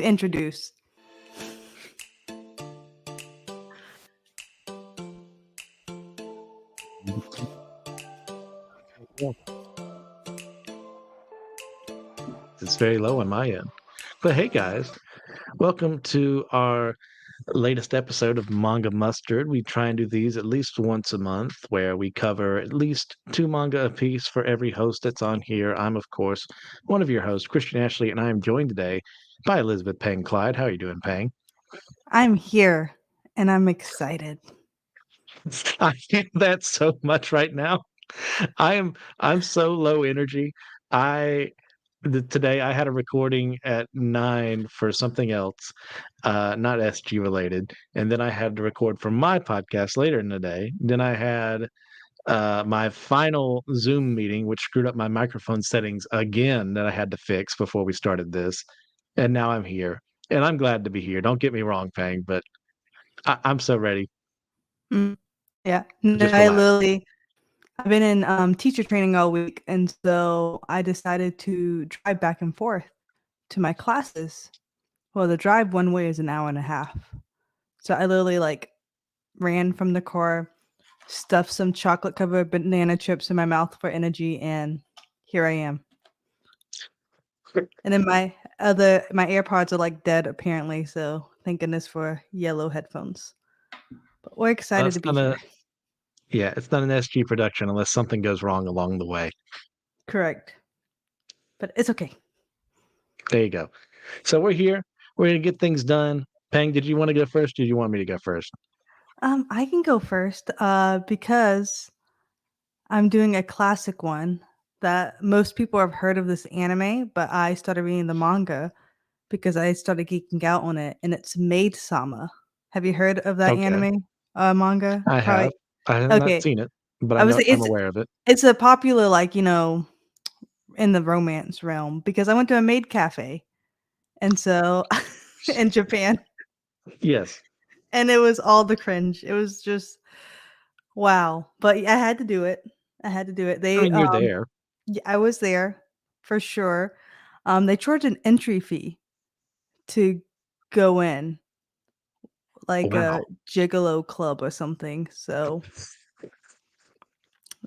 Introduce. It's very low on my end. But hey, guys, welcome to our latest episode of Manga Mustard. We try and do these at least once a month where we cover at least two manga apiece for every host that's on here. I'm, of course, one of your hosts, Christian Ashley, and I am joined today by Elizabeth Pang Clyde. How are you doing, Pang? I'm here and I'm excited. I feel that so much right now. I'm so low energy. I Today I had a recording at 9 for something else, not SG related, and then I had to record for my podcast later in the day. Then I had my final Zoom meeting, which screwed up my microphone settings again that I had to fix before we started this. And now I'm here, and I'm glad to be here. Don't get me wrong, Pang, but I'm so ready. Mm, yeah, no, Just relax. I've been in teacher training all week, and so I decided to drive back and forth to my classes. Well, the drive one way is an hour and a half. So I literally ran from the car, stuffed some chocolate covered banana chips in my mouth for energy, and here I am. And then my AirPods are dead apparently, so thank goodness for yellow headphones. But we're Uh, excited it's to be not a here. Yeah, it's not an SG production unless something goes wrong along the way. Correct. But it's okay. There you go. So we're here. We're gonna get things done. Pang, did you want to go first? Or did you want me to go first? I can go first because I'm doing a classic one that most people have heard of this anime, but I started reading the manga because I started geeking out on it, and it's Maid Sama. Have you heard of that Okay, anime manga? I have. Probably. I have not Okay. seen it, but I was like, I'm aware of it. it's a popular in the romance realm because I went to a maid cafe, and so in Japan, Yes, and it was all the cringe. It was just wow, but I had to do it. I had to do it. I mean you're there. I was there for sure. They charge an entry fee to go in, like a Wow, gigolo club or something. So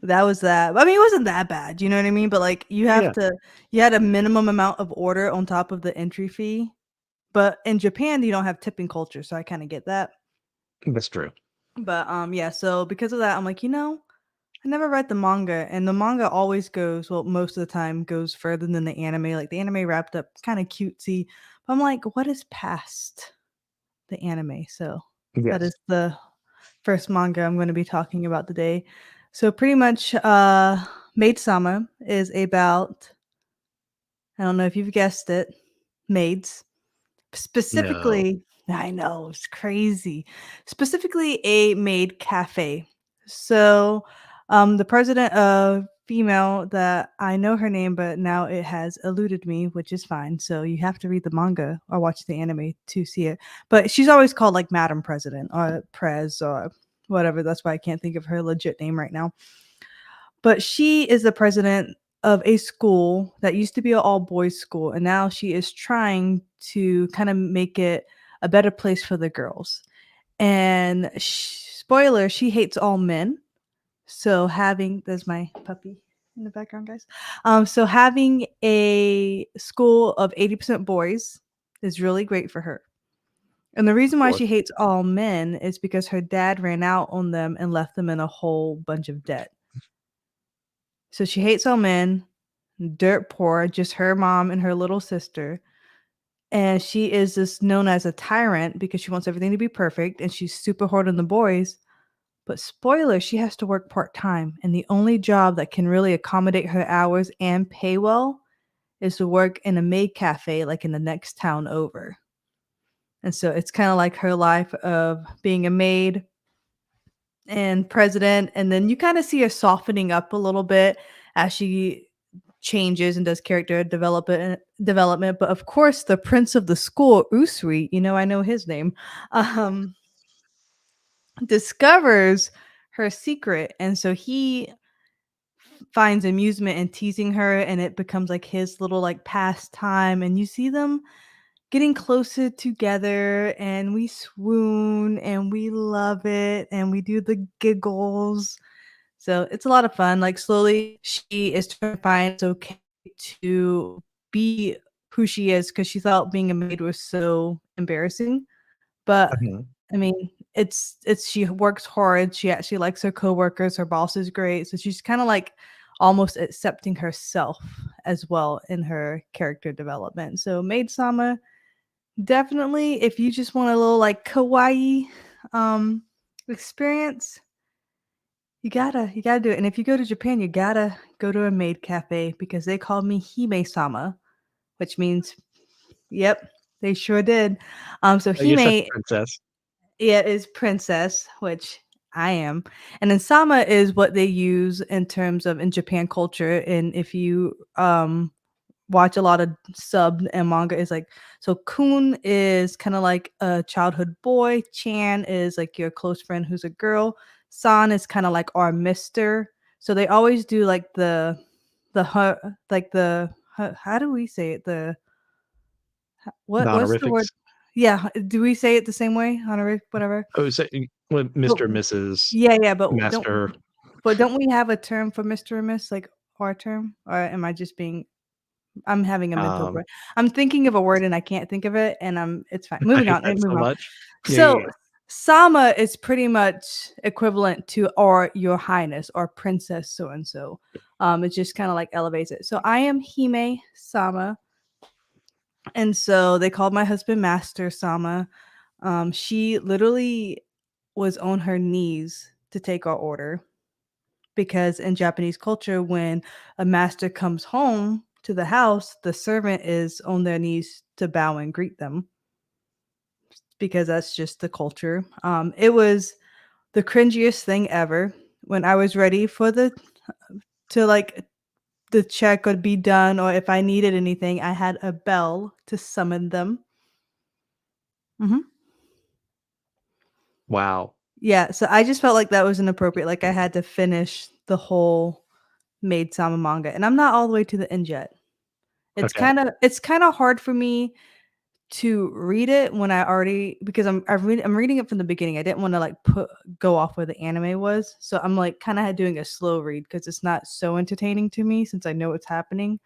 that was that. I mean, it wasn't that bad. You know what I mean? But yeah, you had a minimum amount of order on top of the entry fee. But in Japan, you don't have tipping culture, so I kind of get that. that's true. But yeah. So because of that, I'm like, I never read the manga, and the manga always goes well, most of the time goes further than the anime. Like the anime wrapped up kind of cutesy, but I'm like, what is past the anime? So that Yes, is the first manga I'm going to be talking about today. So pretty much, Maid Sama is about, I don't know if you've guessed it, maids. no, Specifically, I know it's crazy. Specifically, a maid cafe. So, the president of female that I know her name, but now it has eluded me, which is fine. So you have to read the manga or watch the anime to see it. But she's always called like Madam President or Prez or whatever. That's why I can't think of her legit name right now. But she is the president of a school that used to be an all boys school, and now she is trying to kind of make it a better place for the girls. And spoiler, she hates all men. So having there's my puppy in the background, guys. So having a school of 80% boys is really great for her. And the reason of why course. she hates all men is because her dad ran out on them and left them in a whole bunch of debt. So she hates all men, dirt poor, just her mom and her little sister. And she is just known as a tyrant because she wants everything to be perfect and she's super hard on the boys. But spoiler, she has to work part time. And the only job that can really accommodate her hours and pay well is to work in a maid cafe, like in the next town over. And so it's kind of like her life of being a maid and president. And then you kind of see her softening up a little bit as she changes and does character development. But of course, the prince of the school, Usui, I know his name, um, discovers her secret, and so he finds amusement in teasing her, and it becomes like his little like pastime. And you see them getting closer together, and we swoon and we love it and we do the giggles. So it's a lot of fun. Like slowly she is trying to find it's okay to be who she is because she thought being a maid was so embarrassing. But Mhm. I mean, it's she works hard. She actually likes her coworkers. Her boss is great. So she's kind of like almost accepting herself as well in her character development. So Maid Sama, definitely if you just want a little like kawaii um experience, you gotta do it. And if you go to Japan, you gotta go to a maid cafe because they called me Hime Sama, which means yep, they sure did. So Oh, you're such Hime, a princess. yeah, is princess, which I am. And then Sama is what they use in terms of in Japan culture. And if you watch a lot of sub and manga is like so Kun is kind of like a childhood boy, Chan is like your close friend who's a girl, San is kind of like our mister. So they always do like the how do we say it? The What's the word? honorifics. Yeah, do we say it the same way? Honorific, whatever. Oh, so well, But Mr. and Mrs. yeah, yeah, Master. but don't we have a term for Mr. and Miss, like our term? Or am I just being I'm having a mental Um, break. I'm thinking of a word and I can't think of it, and it's fine. I Moving hate on, that so move on. much. Yeah, yeah, So, yeah. Sama is pretty much equivalent to or your highness or princess so and so. It just kind of like elevates it. So I am Hime Sama, and so they called my husband Master Sama. She literally was on her knees to take our order because in Japanese culture, when a master comes home to the house, the servant is on their knees to bow and greet them because that's just the culture. It was the cringiest thing ever when I was ready for the to like the check would be done or if I needed anything, I had a bell to summon them. Mhm. Wow. Yeah, so I just felt like that was inappropriate. Like I had to finish the whole Maid Sama manga, and I'm not all the way to the end yet. Okay. It's kind of hard for me to read it when I already because I'm reading it from the beginning. I didn't want to like put go off where the anime was, so I'm like kind of doing a slow read because it's not so entertaining to me since I know what's happening.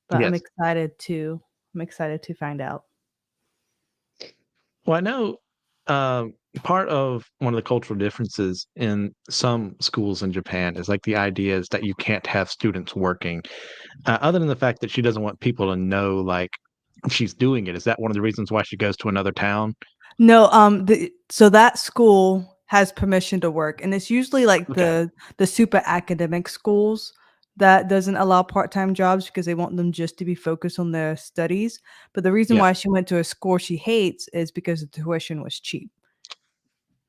But Yes. I'm excited to find out. Well, I know part of one of the cultural differences in some schools in Japan is like the idea is that you can't have students working. Other than the fact that she doesn't want people to know like she's doing it. Is that one of the reasons why she goes to another town? No, so that school has permission to work, and it's usually like Okay. the super academic schools that doesn't allow part-time jobs because they want them just to be focused on their studies. But the reason Yeah. why she went to a school she hates is because the tuition was cheap.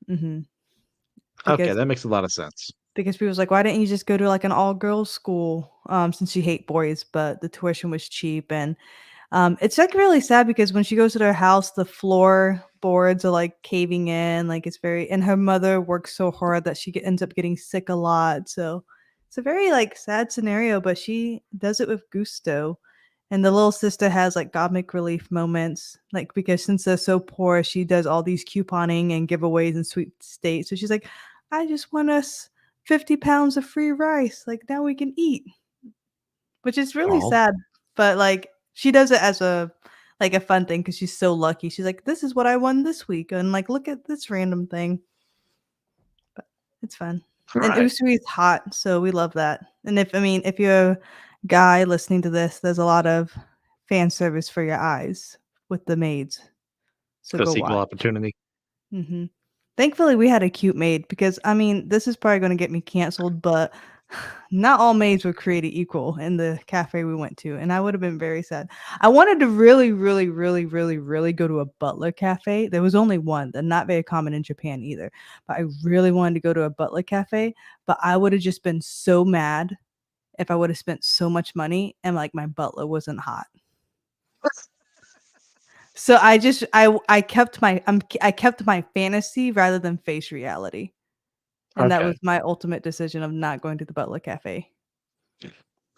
Mhm. Okay, Because that makes a lot of sense. people was like, "Why didn't you just go to like an all-girls school?" Since you hate boys, but the tuition was cheap and it's, like, really sad because when she goes to their house, the floorboards are, like, caving in, like, it's very and her mother works so hard that she ends up getting sick a lot, so it's a very, like, sad scenario, but she does it with gusto, and the little sister has, like, comic relief moments, like, because since they're so poor, she does all these couponing and giveaways and sweet states, so she's like, "I just want us 50 pounds of free rice, like, now we can eat." Which is really Oh, sad, but, like, she does it as a like, a fun thing because she's so lucky. She's like, "This is what I won this week," and, like, "Look at this random thing." It's fun. all And right. Usui is hot, so we love that. And if you're a guy listening to this, there's a lot of fan service for your eyes with the maids, so A go sequel watch. opportunity. Mhm. Thankfully, we had a cute maid because, I mean, this is probably gonna get me canceled, but not all maids were created equal in the cafe we went to, and I would have been very sad. I wanted to really, really, really, really, really go to a butler cafe. There was only one. They're not very common in Japan either, but I really wanted to go to a butler cafe, but I would have just been so mad if I would have spent so much money and, like, my butler wasn't hot. So I just I kept my fantasy rather than face reality, and that Okay, was my ultimate decision of not going to the Butler Cafe,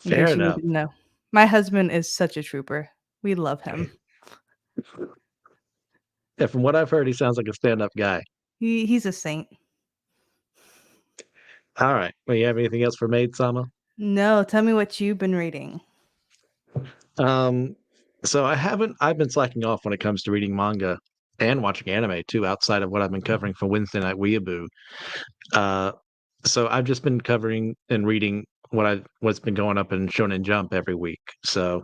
in fair case you enough. didn't know. My husband is such a trooper. We love him. Yeah, from what I've heard, he sounds like a stand-up guy. He's a saint. All right. Well, you have anything else for Maid Sama? No, tell me what you've been reading. Um, so I've been slacking off when it comes to reading manga and watching anime too, outside of what I've been covering for Wednesday Night Weeaboo. Uh, so I've just been covering and reading what's been going up in Shonen Jump every week. So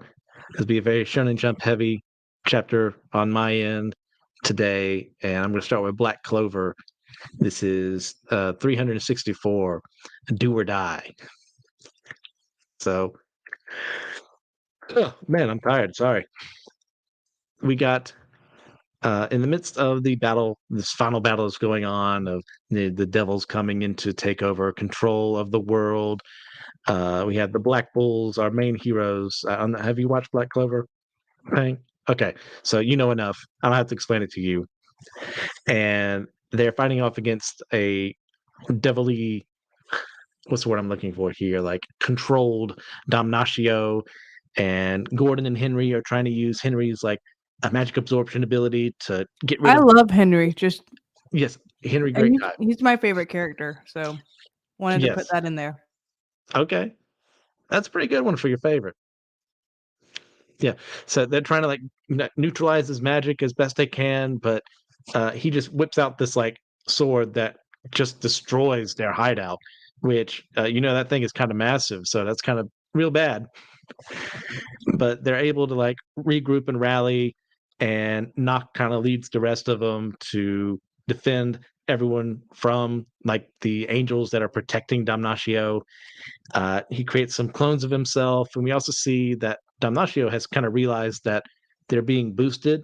it'll be a very Shonen Jump heavy chapter on my end today, and I'm going to start with Black Clover. This is 364, Do or Die. So, oh man, I'm tired. Sorry. We got in the midst of the battle, this final battle is going on of the devils coming in to take over control of the world. We have the Black Bulls, our main heroes. Have you watched Black Clover? Hank? Okay, so you know enough. I don't have to explain it to you. And they're fighting off against a devilly, what's the word I'm looking for here? Like controlled Damnatio, and Gordon and Henry are trying to use Henry's like a magic absorption ability to get rid I of. love Henry. Just Yes, Henry, and great guy. he's my favorite character, so wanted to put Yes. that in there. Okay. That's a pretty good one for your favorite. Yeah. So they're trying to like neutralize his magic as best they can, but he just whips out this like sword that just destroys their hideout, which that thing is kind of massive, so that's kind of real bad. But they're able to like regroup and rally, and Nock kind of leads the rest of them to defend everyone from like the angels that are protecting Damnatio. He creates some clones of himself, and we also see that Damnatio has kind of realized that they're being boosted,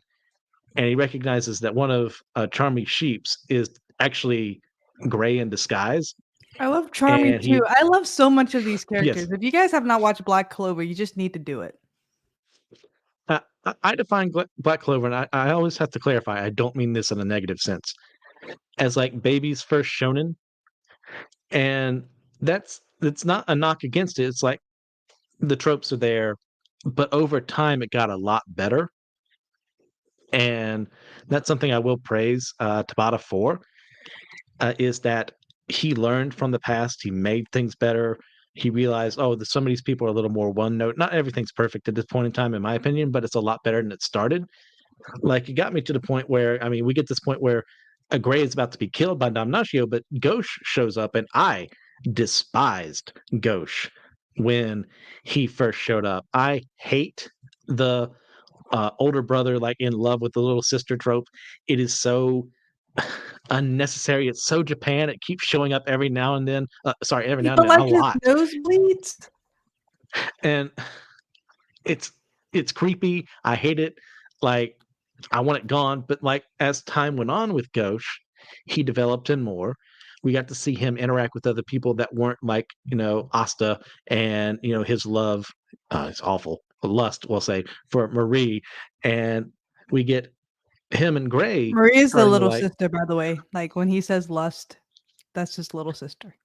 and he recognizes that one of Charmy's sheeps is actually Gray in disguise, I love Charmy and too. he I love so much of these yes. characters. If you guys have not watched Black Clover, you just need to do it. I define Black Clover, and I always have to clarify. I don't mean this in a negative sense, as like baby's first shonen, and it's not a knock against it. It's like the tropes are there, but over time it got a lot better, and that's something I will praise Tabata for. Is that he learned from the past, he made things better. He realized, oh, some of these people are a little more one note. Not everything's perfect at this point in time, in my opinion, but it's a lot better than it started. Like it got me to the point where we get this point where a Gray is about to be killed by Damnatio, but Gauche shows up, and I despised Gauche when he first showed up. I hate the older brother like in love with the little sister trope. It is so unnecessary. It's so Japan. It keeps showing up every now and then. Sorry, every You now and don't then, a like his lot, nosebleeds? and it's it's creepy. I hate it. Like I want it gone. But like as time went on with Gauche, he developed in more. We got to see him interact with other people that weren't like Asta, and his love. It's awful. Lust, we'll say, for Marie, and we get him and Gray Maria's the starting to little like. sister, by the way. Like when he says lust, that's his little sister.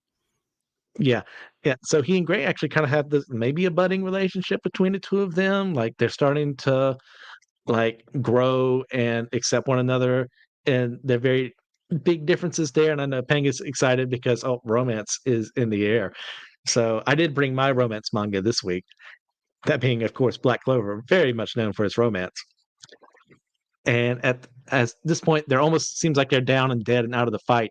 Yeah, yeah. So he and Gray actually kind of have this maybe a budding relationship between the two of them. Like they're starting to like grow and accept one another, and they're very big differences there. And I know Peng is excited because romance is in the air. So I did bring my romance manga this week. That being, of course, Black Clover, very much known for its romance. And at as this point, they're almost seems like they're down and dead and out of the fight.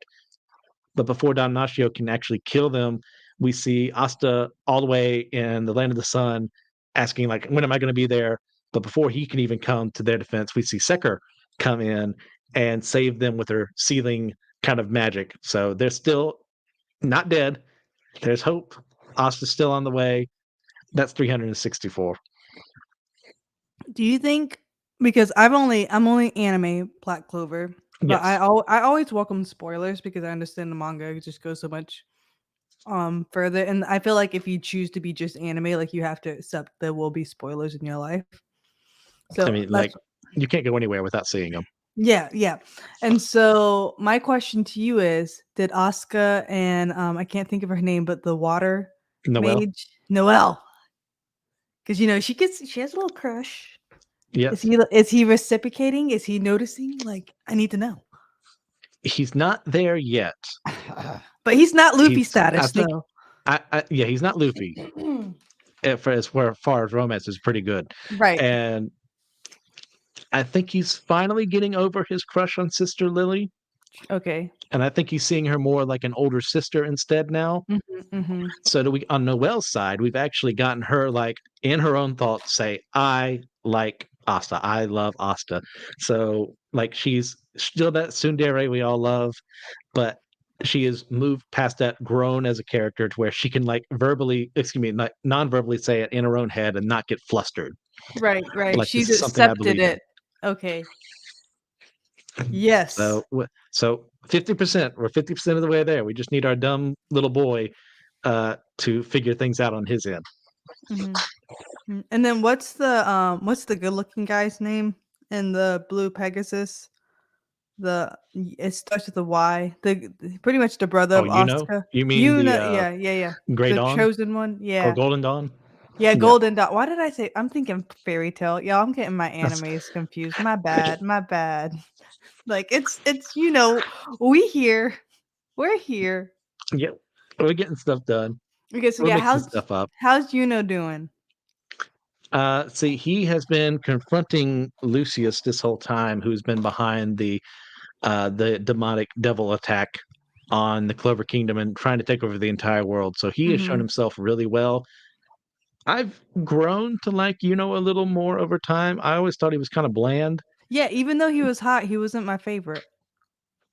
But before Damnatio can actually kill them, we see Asta all the way in the land of the sun asking, like, when am I going to be there? But before he can even come to their defense, we see Seker come in and save them with her sealing kind of magic. So they're still not dead. There's hope. Asta's still on the way. That's 364. Do you think because I'm only anime Black Clover, but Yes. I always welcome spoilers because I understand the manga just goes so much further, and I feel like if you choose to be just anime, like you have to accept there will be spoilers in your life. I So mean, that's like, you can't go anywhere without seeing them. yeah, yeah. And so my question to you is, did Asuka and I can't think of her name, but the water Noel. mage Noelle, because she has a little crush. Yes. Is he reciprocating? Is he noticing? Like, I need to know. He's not there yet. But he's not Luffy He's I status, think so yeah, he's not Luffy. For as far as romance is pretty good. right. And I think he's finally getting over his crush on Sister Lily, Okay. and I think he's seeing her more like an older sister instead now. Mhm, mhm. So that we on Noelle's side, we've actually gotten her like in her own thoughts say, "I like Asta. I love Asta." So like she's still that tsundere we all love, but she has moved past that, grown as a character to where she can like verbally, excuse me, like non-verbally say it in her own head and not get flustered. Right, right. Like this She's is something I accepted believe in. it. Okay. Yes. So 50%, we're 50% of the way there. We just need our dumb little boy to figure things out on his end. Mhm. Mm, and then what's the good-looking guy's name in the Blue Pegasus? It starts with a Y. Pretty much the brother Oh, of Asuka. you mean You the know, yeah, yeah, yeah. Gray The Dawn chosen one. or Yeah. Golden Dawn? Yeah, Yeah, Golden Dot. Why did I say I'm thinking fairy tale. Y'all, I'm getting my that's animes confused. My bad. My bad. Like it's you know, we here. We're here. yeah. We're getting stuff done. Okay, so We're yeah, mixing stuff up. how's Juno doing? See, he has been confronting Lucius this whole time, who's been behind the demonic devil attack on the Clover Kingdom and trying to take over the entire world. So he has shown Mhm. himself really well. I've grown to like a little more over time. I always thought he was kind of bland. Yeah, even though he was hot, he wasn't my favorite.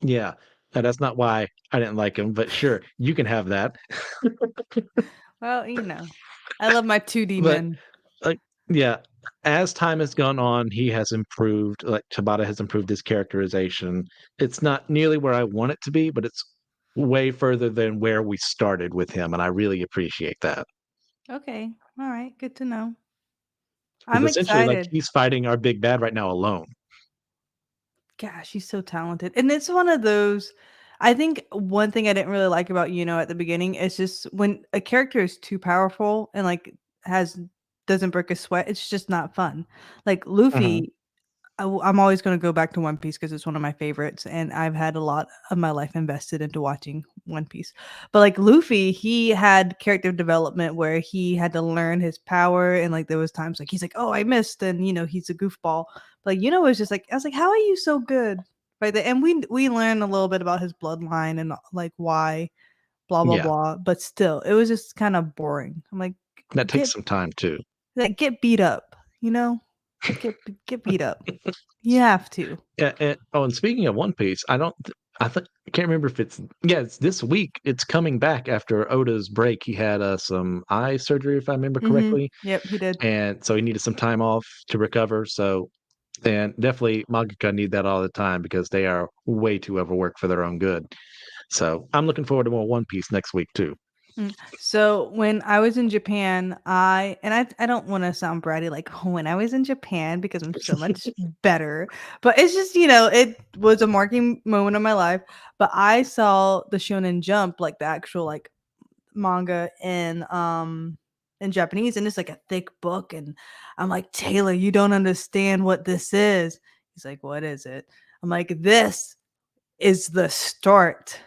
Yeah, and that's not why I didn't like him, but sure, you can have that. Well, I love my 2D But men. like, yeah, as time has gone on, he has improved. Like Tabata has improved his characterization. It's not nearly where I want it to be, but it's way further than where we started with him, and I really appreciate that. Okay. All right. Good to know. Because I'm essentially, like excited. he's fighting our big bad right now alone. Gosh, he's so talented. And it's one of those I think one thing I didn't really like about at the beginning is just when a character is too powerful and like has doesn't break a sweat, it's just not fun. Like Mhm. Luffy I'm always gonna go back to One Piece because it's one of my favorites, and I've had a lot of my life invested into watching One Piece. But, like, Luffy, he had character development where he had to learn his power, and, like, there was times, like, he's like, "Oh, I missed," and, he's a goofball. But, like, was just like I was like, "How are you so good?" Right there and we learn a little bit about his bloodline and, like, why blah, blah, Yeah, blah, but still, it was just kinda boring. I'm like, that takes "Get some time too. get beat up," you know? Get beat up. You have to. Yeah, and speaking of One Piece, I can't remember if it's this week. It's coming back after Oda's break. He had some eye surgery, if I remember Mhm. correctly, Yep, he did. and so he needed some time off to recover. So, and definitely mangaka need that all the time because they are way too overworked for their own good. So I'm looking forward to more One Piece next week too. So when I was in Japan, I don't want to sound bratty like when I was in Japan because I'm so much better, but it's just it was a marking moment of my life. But I saw the Shonen Jump, like the actual like manga in Japanese, and it's like a thick book, and I'm like Taylor, you don't understand what this is. He's like, what is it? I'm like, this is the start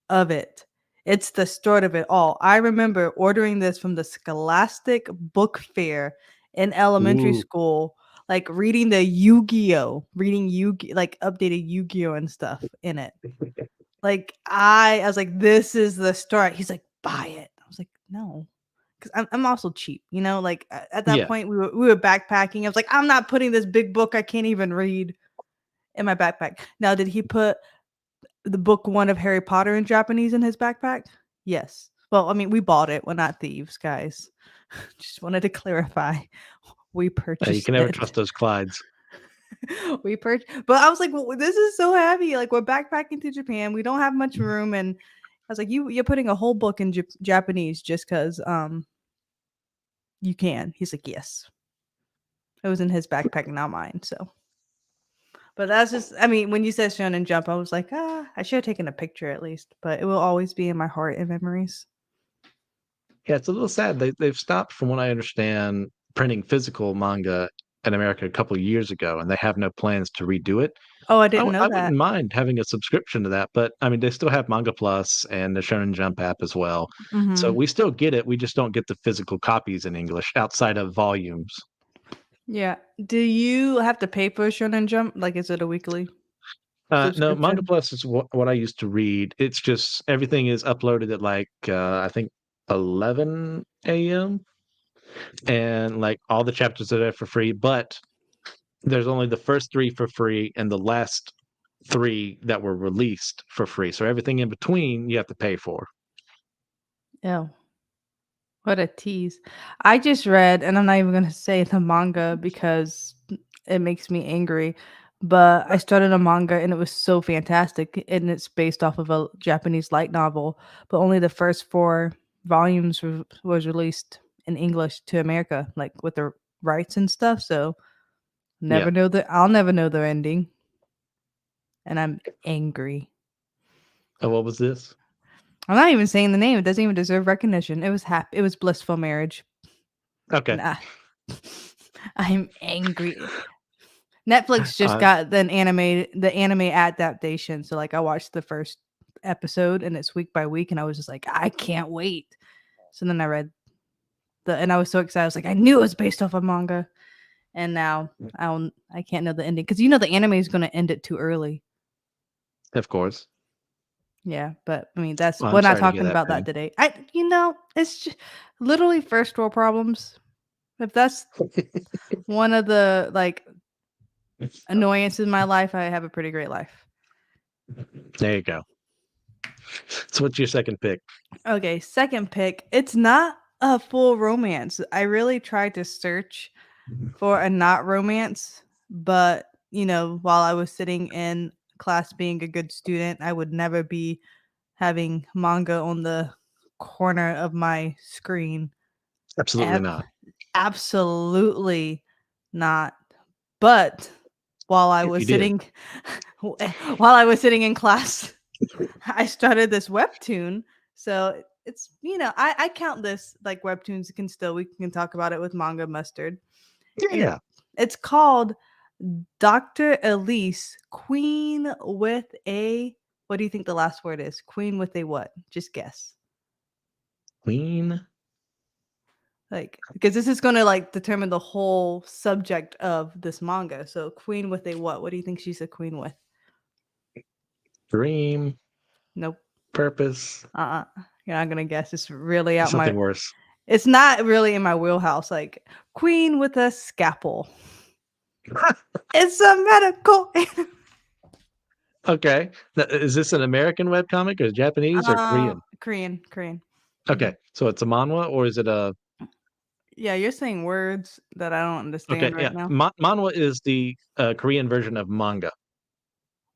of it. It's the start of it all. I remember ordering this from the Scholastic Book Fair in elementary Ooh, school, like reading the Yu-Gi-Oh, reading like updated Yu-Gi-Oh and stuff in it. Like I was like, this is the start. He's like, buy it. I was like, no, because I'm also cheap, Like at that yeah, point, we were backpacking. I was like, I'm not putting this big book I can't even read in my backpack. Now, did he put the book 1 of Harry Potter in Japanese in his backpack? Yes. Well, I mean, we bought it. We're not thieves, guys. Just wanted to clarify. We you purchased can never it. trust those Clydes. We purchased, but I was like, well, this is so heavy. Like, we're backpacking to Japan. We don't have much room. And I was like, you're putting a whole book in Japanese just because you can. He's like, yes. It was in his backpack, not mine. So, but that's just, I mean, when you said Shonen Jump, I was like, I should have taken a picture at least, but it will always be in my heart and memories. Yeah, it's a little sad. They've stopped, from what I understand, printing physical manga in America a couple of years ago, and they have no plans to redo it. Oh, I I didn't w know I that. wouldn't mind having a subscription to that, but, I mean, they still have Manga Plus and the Shonen Jump app as well. So Mhm. we still get it, we just don't get the physical copies in English outside of volumes. Yeah. Do you have to pay for Shonen Jump? Like, is it a weekly No, Manga subscription? Plus is what I used to read. It's just everything is uploaded at, like, I think 11 AM, and, like, all the chapters are there for free, but there's only the first 3 for free and the last 3 that were released for free, so everything in between, you have to pay for. Oh, what a tease. I just read, and I'm not even gonna say the manga because it makes me angry, but I started a manga and it was so fantastic, and it's based off of a Japanese light novel, but only the first 4 volumes was released in English to America, like, with the rights and stuff, so Yeah. I'll never know the ending, and I'm angry. Oh, what was this? I'm not even saying the name, it doesn't even deserve recognition. It was Blissful Marriage, and Okay. I'm angry. Netflix just Uh, got the anime adaptation, so, like, I watched the first episode, and it's week by week, and I was just like, "I can't wait." So then I read and I was so excited, I was like, "I knew it was based off a manga," and now I can't know the ending because the anime is gonna end it too early. of course. Yeah, but, I mean, that's Well, we're I'm not sorry to hear talking that about that pain. today. It's just literally first world problems. If that's one of the, like, annoyances in my life, I have a pretty great life. There you go. So what's your second pick? Okay, second pick. It's not a full romance. I really tried to search for a not romance, but while I was sitting in class being a good student, I would never be having manga on the corner of my screen. Absolutely Ab- not. Absolutely not. But while I If was you did. sitting while I was sitting in class, I started this webtoon. So I count this like webtoons we can talk about it with manga mustard. And Yeah. it's called Dr. Elise, Queen with a what do you think the last word is? Queen with a what? Just guess. Queen Like, because this is gonna like determine the whole subject of this manga. So queen with a what? What do you think she's a queen with? Dream, Nope. purpose, Uh-uh. You're not gonna guess. It's really out my something worse. it's not really in my wheelhouse. Like queen with a scalpel. It's a medical Okay. Now, is this an American webcomic or Japanese or Korean? Korean. Okay. Mhm. So it's a manhwa or is it a Yeah, you're saying words that I don't okay, understand right yeah. now. Manhwa is the Korean version of manga.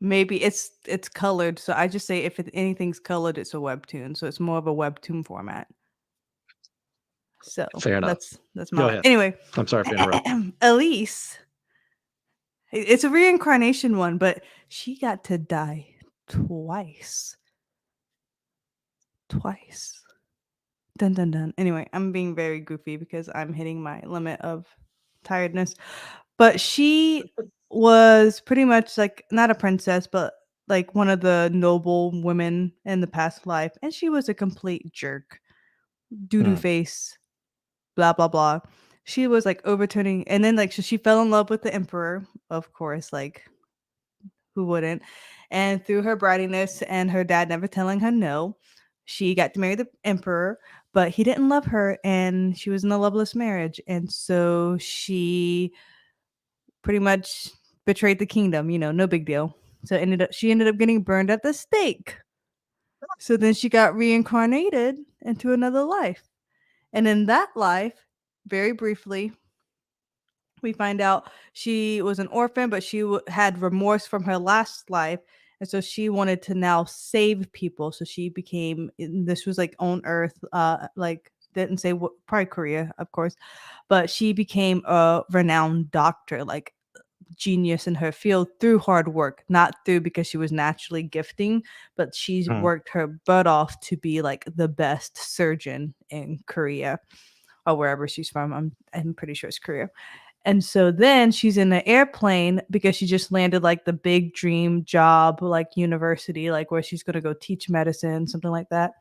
Maybe it's colored, so I just say if anything's colored, it's a webtoon. So it's more of a webtoon format. So Fair enough. that's Go my ahead. anyway. I'm sorry for interrupting. Elise, it's a reincarnation one, but she got to die twice. Twice. Dun dun dun. Anyway, I'm being very goofy because I'm hitting my limit of tiredness. But she was pretty much like not a princess, but like one of the noble women in the past life, and she was a complete jerk, doo doo Hmm. face, blah blah blah. She was like overturning, and then like so she fell in love with the emperor, of course, like who wouldn't? And through her brattiness and her dad never telling her no, she got to marry the emperor, but he didn't love her, and she was in a loveless marriage, and so she pretty much betrayed the kingdom. No big deal. So she ended up getting burned at the stake. So then she got reincarnated into another life. And in that life, very briefly, we find out she was an orphan, but she had remorse from her last life. And so she wanted to now save people. So she became, this was like on Earth, like didn't say what, probably Korea, of course, but she became a renowned doctor, like genius in her field through hard work, not through because she was naturally gifting, but she's Hmm. worked her butt off to be like the best surgeon in Korea or wherever she's from. I'm pretty sure it's Korea. And so then she's in the airplane because she just landed like the big dream job, like university, like where she's going to go teach medicine, something like that.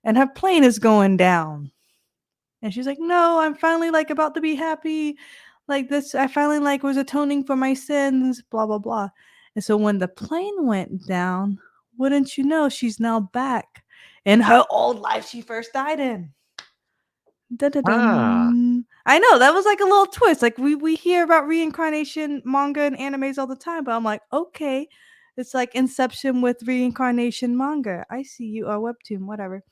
And her plane is going down. And she's like, "No, I'm finally like about to be happy. Like this, I finally like was atoning for my sins, blah blah blah." And so when the plane went down, wouldn't you know, she's now back in her old life she first died in. Ah, Dun-dun-dun. I know that was like a little twist. Like we hear about reincarnation manga and animes all the time, but I'm like, okay, it's like Inception with reincarnation manga. I see you, or webtoon, whatever.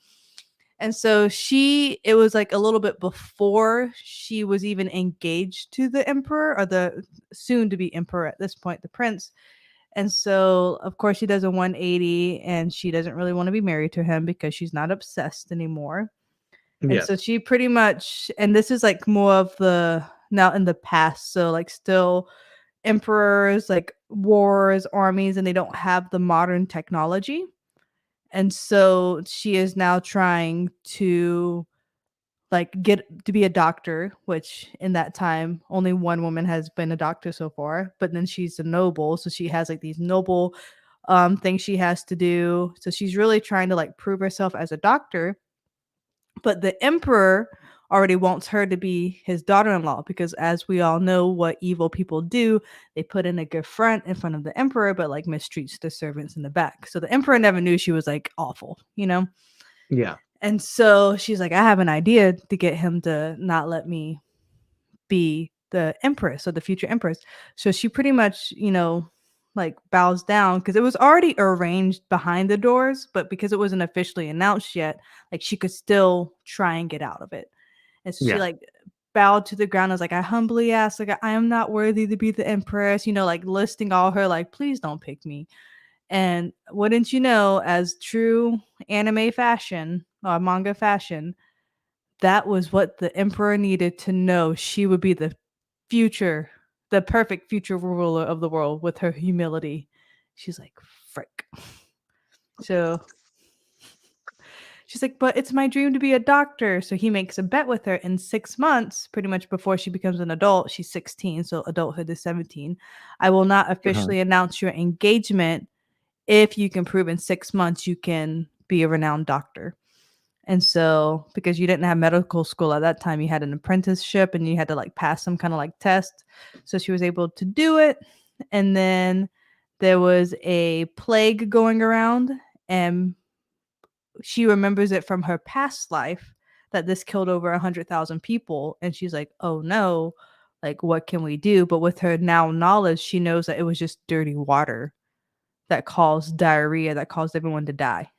And so it was like a little bit before she was even engaged to the emperor, or the soon to be emperor at this point, the prince. And so, of course, she does a 180 and she doesn't really want to be married to him because she's not obsessed anymore. And so yes. she pretty much, and this is like more of the now in the past. So, like, still emperors, like wars, armies, and they don't have the modern technology. And so she is now trying to like get to be a doctor, which in that time only one woman has been a doctor so far, but then she's a noble, so she has like these noble things she has to do. So she's really trying to like prove herself as a doctor, but the emperor already wants her to be his daughter-in-law because as we all know what evil people do, they put in a good front in front of the emperor but like mistreats the servants in the back. So the emperor never knew she was like awful, you know? Yeah. And so she's like, I have an idea to get him to not let me be the empress or the future empress. So she pretty much, like bows down because it was already arranged behind the doors, but because it wasn't officially announced yet, like she could still try and get out of it. And so she Yeah. like bowed to the ground. I was like, I humbly ask, like, I am not worthy to be the empress, like listing all her, like, please don't pick me. And wouldn't you know, as true anime fashion or manga fashion, that was what the emperor needed to know she would be future, the perfect future ruler of the world with her humility. She's like, frick. So she's like, but it's my dream to be a doctor. So he makes a bet with her in 6 months, pretty much before she becomes an adult. She's 16, so adulthood is 17. I will not Mhm. officially announce your engagement if you can prove in 6 months you can be a renowned doctor. And so, because you didn't have medical school at that time, you had an apprenticeship and you had to like pass some kind of like test. So she was able to do it. And then there was a plague going around, and she remembers it from her past life that this killed over 100,000 people. And she's like, oh no, like, what can we do? But with her now knowledge, she knows that it was just dirty water that caused diarrhea, that caused everyone to die.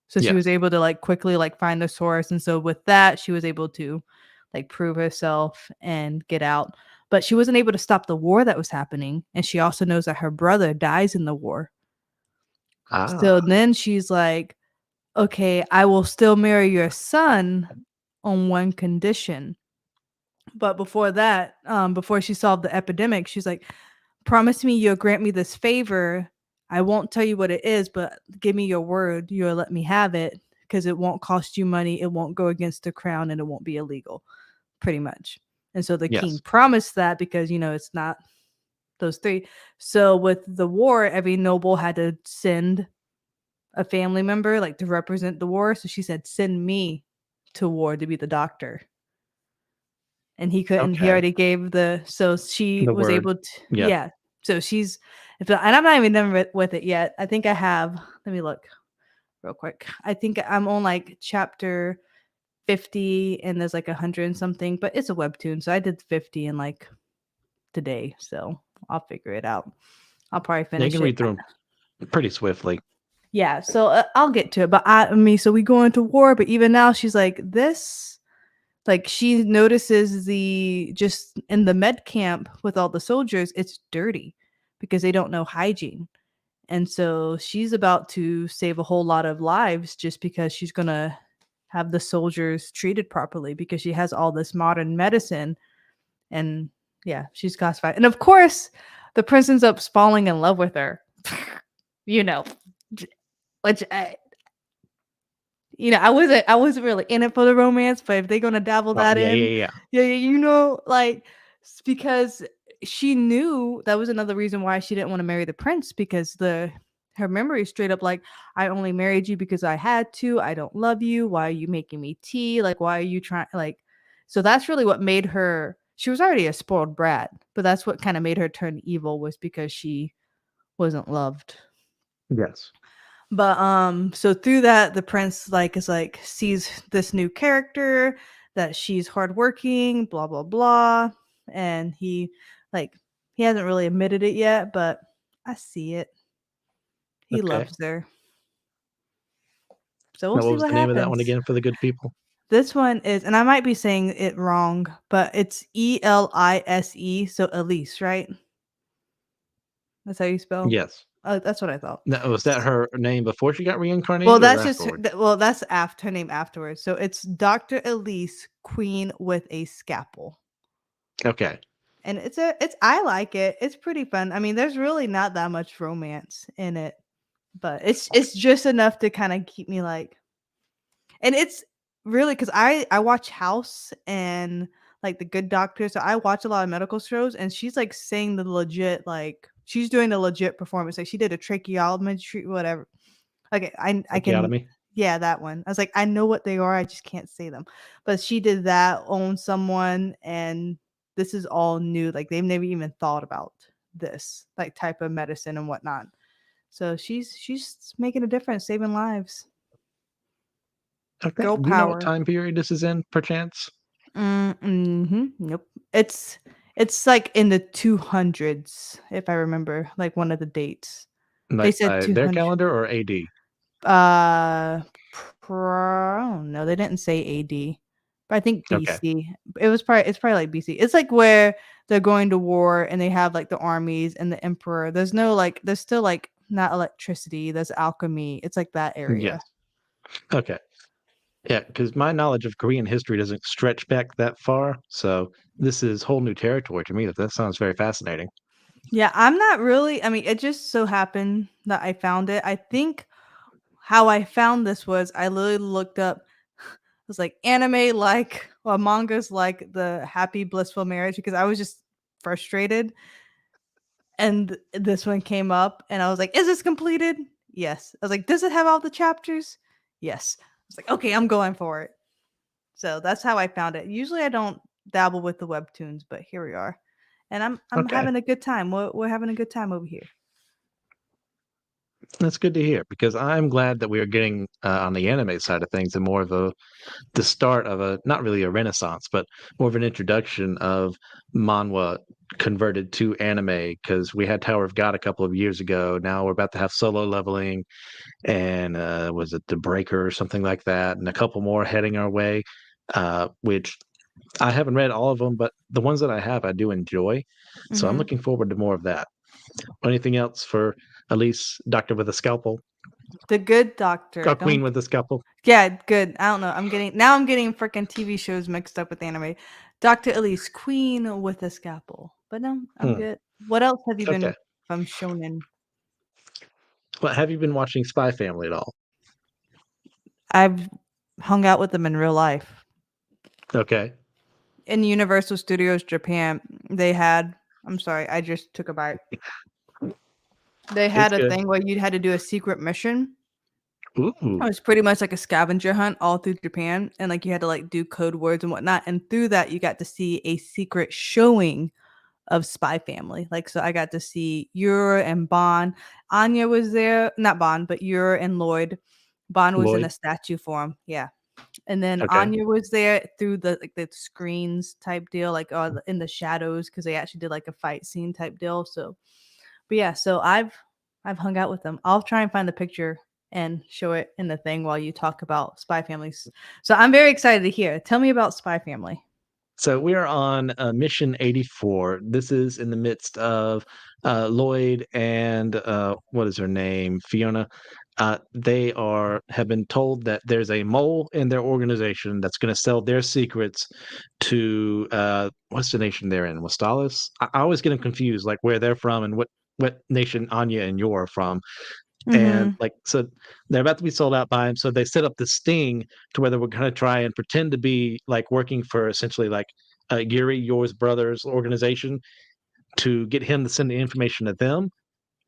So she was Yes. able to like quickly like find the source. And so with that, she was able to like prove herself and get out. But she wasn't able to stop the war that was happening. And she also knows that her brother dies in the war. Ah, So then she's like, okay, I will still marry your son on one condition. But before that, before she solved the epidemic, she's like, promise me you'll grant me this favor. I won't tell you what it is, but give me your word you'll let me have it because it won't cost you money, it won't go against the crown, and it won't be illegal, pretty much. And so the king yes. promised that because, it's not those three. So with the war, every noble had to send a family member like to represent the war. So she said, send me to war to be the doctor. And he couldn't, he Okay. already gave so she The was word. able to, Yes. yeah. So and I'm not even done with it yet. I think I have, let me look real quick. I think I'm on like chapter 50 and there's like 100 and something, but it's a webtoon. So I did 50 in like today. So I'll figure it out. I'll probably Yeah, you finish can it. read through them pretty swiftly. Yeah. So I'll get to it. But I mean, so we go into war, but even now she's like, like she notices just in the med camp with all the soldiers, it's dirty because they don't know hygiene. And so she's about to save a whole lot of lives just because she's going to have the soldiers treated properly because she has all this modern medicine. And yeah, she's classified. And of course, the prince ends up falling in love with her. you know, which I wasn't really in it for the romance, but if they're gonna dabble Oh, that yeah, in, yeah, yeah. yeah, like Because she knew that was another reason why she didn't want to marry the prince, because the her memory is straight up like, I only married you because I had to. I don't love you. Why are you making me tea? Like, why are you trying, like, so that's really what made her, she was already a spoiled brat, but that's what kind of made her turn evil, was because she wasn't loved. Yes. But so through that, the prince like is like sees this new character, that she's hardworking, blah blah blah, and like he hasn't really admitted it yet, but I see it. He Okay. loves her. So we'll Now, what see was what the name of that one happens. again for the good people? This one is, and I might be saying it wrong, but it's Elise. So Elise, right? That's how you spell. Yes. Oh, that's what I thought. Now, was that her name before she got Well, reincarnated or that's just afterwards? well, that's after her name afterwards. So it's Dr. Elise, Queen with a Scalpel. Okay. And it's I like it. It's pretty fun. I mean, there's really not that much romance in it, but it's just enough to kind of keep me like, and it's really cuz I watch House and like The Good Doctor, so I watch a lot of medical shows, and she's like saying the legit, like she's doing the legit performance. Like she did a tracheotomy, whatever. Okay, I can, Tracheotomy? yeah, that one. I was like, I know what they are, I just can't say them. But she did that on someone, and this is all new. Like they've never even thought about this like type of medicine and whatnot. So she's making a difference, saving lives. Okay. Girl Do you know what power. time period this is in, perchance? Nope. It's like in the 200s, if I remember, like one of the dates. They Like said by their 200. calendar or AD? Uh, I don't know. They didn't say AD, but I think Okay. BC. It's probably like BC. It's like where they're going to war and they have like the armies and the emperor. There's no like there's still like not electricity. There's alchemy. It's like that Yes. area. Okay. Yeah, because my knowledge of Korean history doesn't stretch back that far, so this is whole new territory to me. That sounds very fascinating. Yeah, I'm not really. I mean, it just so happened that I found it. I think how I found this was I literally looked up. It was like anime like, well, mangas like the happy blissful marriage, because I was just frustrated, and this one came up and I was like, is this completed? Yes. I was like, does it have all the chapters? Yes. I was like, okay, I'm going for it. So that's how I found it. Usually I don't dabble with the webtoons, but here we are. And I'm Okay. having a good time. We're having a good time over here. That's good to hear because I'm glad that we are getting on the anime side of things and more of the start of a not really a renaissance, but more of an introduction of manhwa converted to anime because we had Tower of God a couple of years ago. Now we're about to have Solo Leveling and was it The Breaker or something like that, and a couple more heading our way, which I haven't read all of them, but the ones that I have, I do enjoy. So I'm Mhm. looking forward to more of that. Anything else for Elise, Doctor with a Scalpel? The Good Doctor. Queen Don't with a Scalpel? Yeah, good. I don't know. I'm getting freaking TV shows mixed up with anime. Dr. Elise, Queen with a Scalpel. But no, I'm Hmm. good. What else have you been Okay. from shonen? Well, have you been watching Spy Family at all? I've hung out with them in real life. Okay. In Universal Studios Japan, they had, I'm sorry, I just took a bite. They It's had a good. thing where you had to do a secret mission. It Ooh. was pretty much like a scavenger hunt all through Japan, and like you had to like do code words and whatnot. And through that, you got to see a secret showing of Spy Family. Like, so I got to see Yor and Bond. Anya was there, not Bond, but Yor and Lloyd. Bond was in a Lloyd. statue form, yeah. And then Okay. Anya was there through the like the screens type deal, like in the shadows, because they actually did like a fight scene type deal. So, but yeah, so I've hung out with them. I'll try and find the picture and show it in the thing while you talk about Spy Families. So I'm very excited to hear. Tell me about Spy Family. So we are on mission 84. This is in the midst of Lloyd and what is her name? Fiona. They have been told that there's a mole in their organization that's going to sell their secrets to what's the nation they're in? Wastalis? I always get them confused, like where they're from and what nation Anya and Yor are from. And Mm-hmm. like so they're about to be sold out by him, so they set up this sting to where they were going to try and pretend to be like working for essentially like Yuri, yours brother's organization, to get him to send the information to them,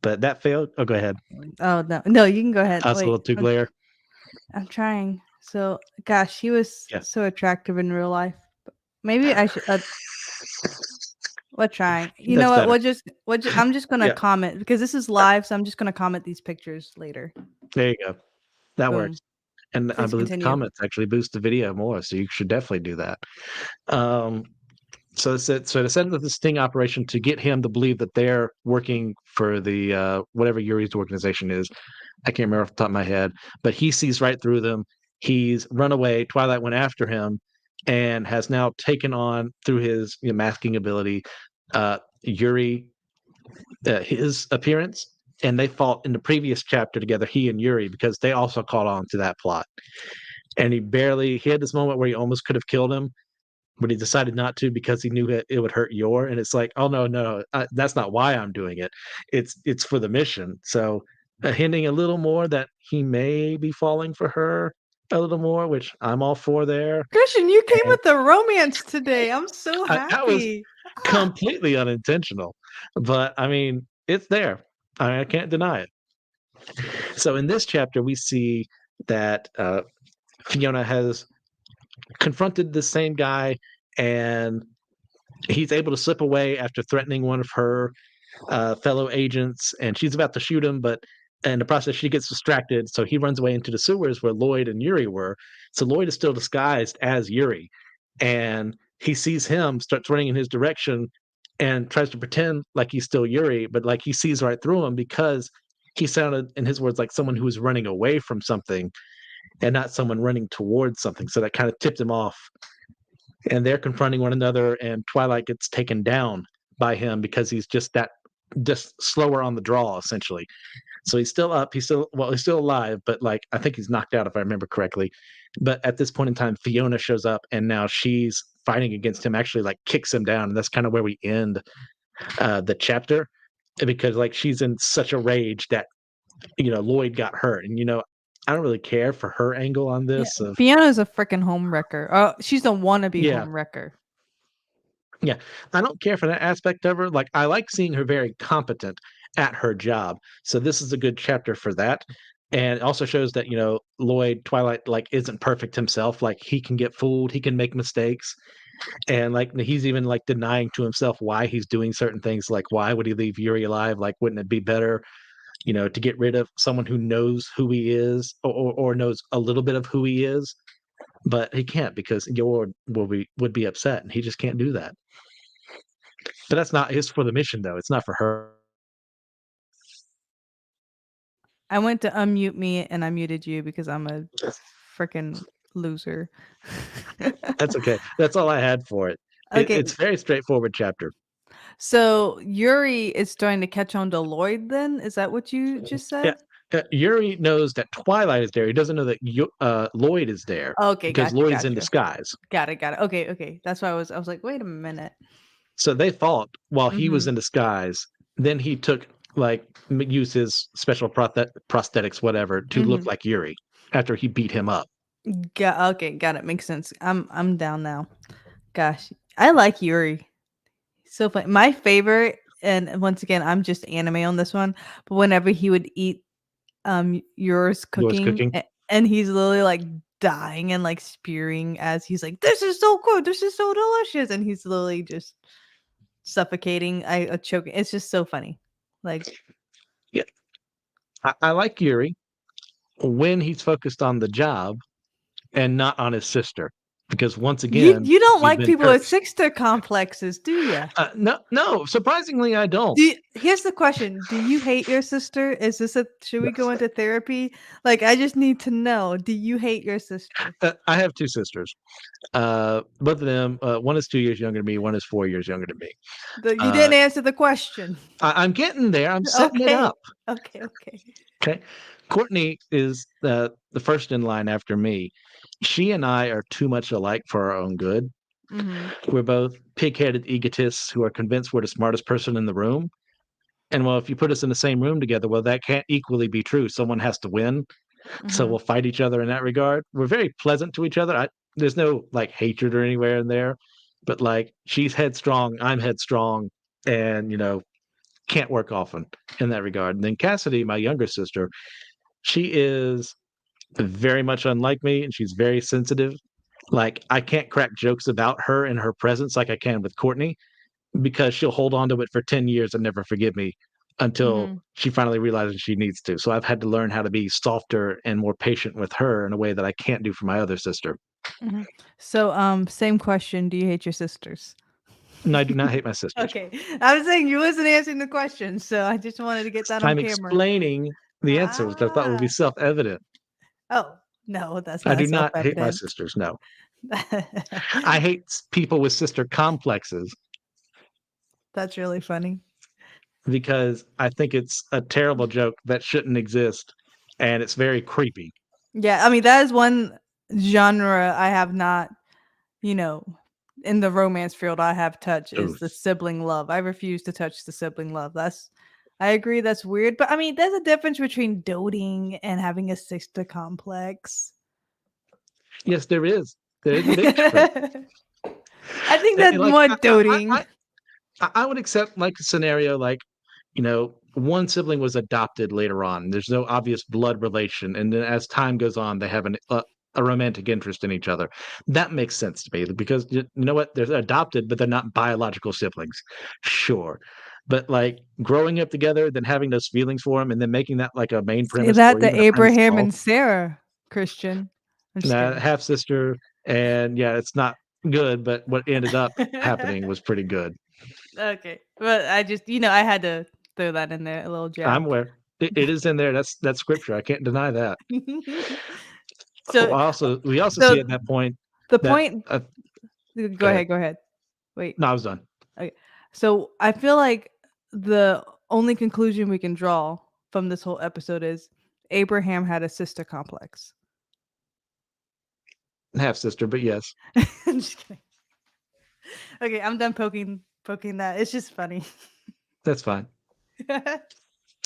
but that failed. Oh, go ahead. Oh no, no, you can go ahead. I was a Wait, little too glare. I'm trying. So, gosh, he was Yeah. so attractive in real life. Maybe I should. We're trying. You know That's what? better. I'm just gonna Yeah. comment because this is live, so I'm just gonna comment these pictures later. There you go. That Boom. works. And I Please believe the continue. comments actually boost the video more, so you should definitely do that. Um, so to set up the sting operation to get him to believe that they're working for the whatever Yuri's organization is. I can't remember off the top of my head, but he sees right through them. He's run away. Twilight went after him and has now taken on through his masking ability Yuri, his appearance. And they fought in the previous chapter together, he and Yuri, because they also caught on to that plot. And he had this moment where he almost could have killed him, but he decided not to because he knew it would hurt Yor. And it's like, oh no, no, that's not why I'm doing it. It's for the mission. So hinting a little more that he may be falling for her a little more, which I'm all for there. Christian, you came And with the romance today. I'm so that was happy. Ah. completely unintentional, but I mean, it's there. I can't deny it. So in this chapter, we see that Fiona has confronted the same guy, and he's able to slip away after threatening one of her fellow agents, and she's about to shoot him, but in the process, she gets distracted. So he runs away into the sewers where Lloyd and Yuri were. So Lloyd is still disguised as Yuri, and he sees him, starts running in his direction, and tries to pretend like he's still Yuri, but like he sees right through him because he sounded, in his words, like someone who was running away from something and not someone running towards something. So that kind of tipped him off, and they're confronting one another, and Twilight gets taken down by him because he's just slower on the draw essentially. So he's still up, he's still alive, but like I think he's knocked out if I remember correctly. But at this point in time, Fiona shows up, and now she's fighting against him, actually like kicks him down, and that's kind of where we end the chapter, because like she's in such a rage that Lloyd got hurt, and I don't really care for her angle on Yeah, this of Fiona's a freaking home wrecker. Oh, she's a wannabe yeah. home wrecker. Yeah, I don't care for that aspect of her. Like, I like seeing her very competent at her job. So this is a good chapter for that. And it also shows that, Lloyd Twilight like isn't perfect himself. Like he can get fooled, he can make mistakes. And like he's even like denying to himself why he's doing certain things. Like, why would he leave Yuri alive? Like, wouldn't it be better, to get rid of someone who knows who he is, or knows a little bit of who he is? But he can't because Yor would be upset, and he just can't do that. But that's not it's for the mission though. It's not for her. I went to unmute me and I muted you because I'm a freaking loser. That's okay. That's all I had for it. Okay, It's very straightforward chapter. so Yuri is starting to catch on to Lloyd then? Is that what you just Yeah. said? Yuri knows that Twilight is there. He doesn't know that Lloyd is there Okay, because gotcha, Lloyd's in gotcha. disguise. Got it, got it. Okay, okay. That's why I was like, wait a minute. So they fought while he was Mhm. in disguise. Then he took used his special prosthetics, whatever, to look Mhm. like Yuri after he beat him up. Okay, got it. Makes sense. I'm down now. Gosh, I like Yuri. So funny. My favorite, and once again, I'm just anime on this one, but whenever he would eat yours Yours cooking cooking. and he's literally like dying and like spewing as he's like, this is so good, this is so delicious, and he's literally just suffocating, choking. It's just so funny. Like Yeah, I like Yuri when he's focused on the job and not on his sister, because once again you don't he's like been people with cursed. sister complexes, do you? No, no, surprisingly, I don't. Here's the question: do you hate your sister? Is this a should we go into therapy? Like, I just need to know: do you hate your sister? I have two sisters. Both of them, one is 2 years younger than me, one is 4 years younger than me. You Uh, didn't answer the question. I'm getting there. I'm setting it Okay, up. okay. Okay. Courtney is the first in line after me. She and I are too much alike for our own good. Mhm, We're both pig-headed egotists who are convinced we're the smartest person in the room. And well, if you put us in the same room together, well, that can't equally be true. Someone has to win. So mhm. we'll fight each other in that regard. We're very pleasant to each other. There's no like hatred or anywhere in there. but like she's headstrong, I'm headstrong, and can't work often in that regard. And then Cassidy, my younger sister, she is very much unlike me, and she's very sensitive. Like I can't crack jokes about her in her presence like I can with Courtney because she'll hold on to it for 10 years and never forgive me until Mhm, she finally realizes she needs to. So I've had to learn how to be softer and more patient with her in a way that I can't do for my other sister. mhm. So, same question, do you hate your sisters? And I do not hate my sisters. Okay, I was saying you wasn't answering the question, so I just wanted to get that on I'm camera. explaining the answer, which I thought would be Ah. self-evident. Oh, no, that's I not do not hate my self-evident. sisters. No, I hate people with sister complexes That's really funny. because I think it's a terrible joke that shouldn't exist, and it's very creepy. Yeah, I mean, that is one genre I have not, you know, in the romance field I have touched is the Oof. sibling love. I refuse to touch the sibling love. That's I agree that's weird, but I mean, there's a difference between doting and having a sister complex. Yes, there is. There is a big difference. I think And that's like more doting. I would accept like a scenario like, one sibling was adopted later on. There's no obvious blood relation, and then as time goes on, they have a romantic interest in each other. That makes sense to me because you know what? They're adopted, but they're not biological siblings. Sure. But like growing up together, then having those feelings for them, and then making that like a main Say premise that or even to a premise at Abraham all. and Sarah, Christian. I'm just kidding. Half sister, and yeah, it's not good, but what ended up happening was pretty good. Okay. But I just, I had to throw that in there, a little I'm jab. aware. It is in there. That's scripture. I can't deny that. So We also see so at that point the that point go ahead. go ahead. Wait. No, I was done. Okay. So I feel like the only conclusion we can draw from this whole episode is Abraham had a sister complex. Half sister, but yes, I'm just kidding. Okay, I'm done poking that. It's just funny. that's fine.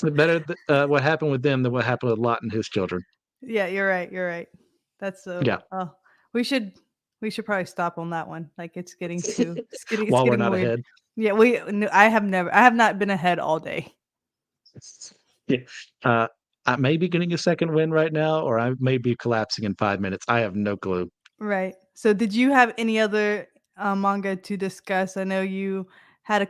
Better what happened with them than what happened with Lot and his children. Yeah, you're right. You're right. That's so. Yeah, Oh, we should we should probably stop on that one. Like it's while we're getting not weird. ahead. Yeah, we. No, I have not been ahead all day. Yeah. Uh, I may be getting a second win right now, or I may be collapsing in 5 minutes. I have no clue. Right. So, did you have any other manga to discuss? I know you had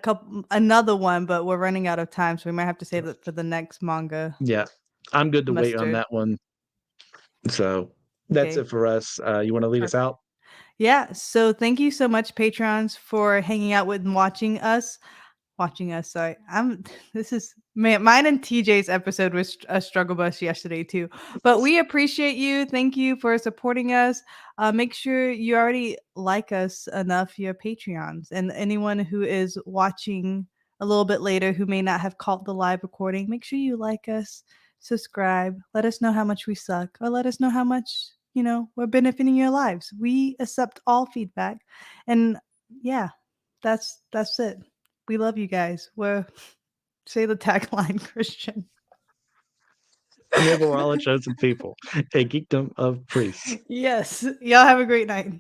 another one, but we're running out of time, so we might have to save it for the next manga Yeah, I'm good to wait on semester. that one. So that's Okay. it for us. You want to lead us Perfect. out? Yeah. So, thank you so much, patrons, for hanging out with and watching us. Sorry, I'm. This is man. Mine and TJ's episode was a struggle bus yesterday too. But we appreciate you. Thank you for supporting us. Make sure you already like us enough. Your Patreons and anyone who is watching a little bit later who may not have caught the live recording. Make sure you like us, subscribe. Let us know how much we suck, or let us know how much we're benefiting your lives. We accept all feedback, and yeah, that's it. We love you guys. We're say the tagline, Christian. Remember, we're all a chosen people, a geekdom of priests. Yes. Y'all have a great night.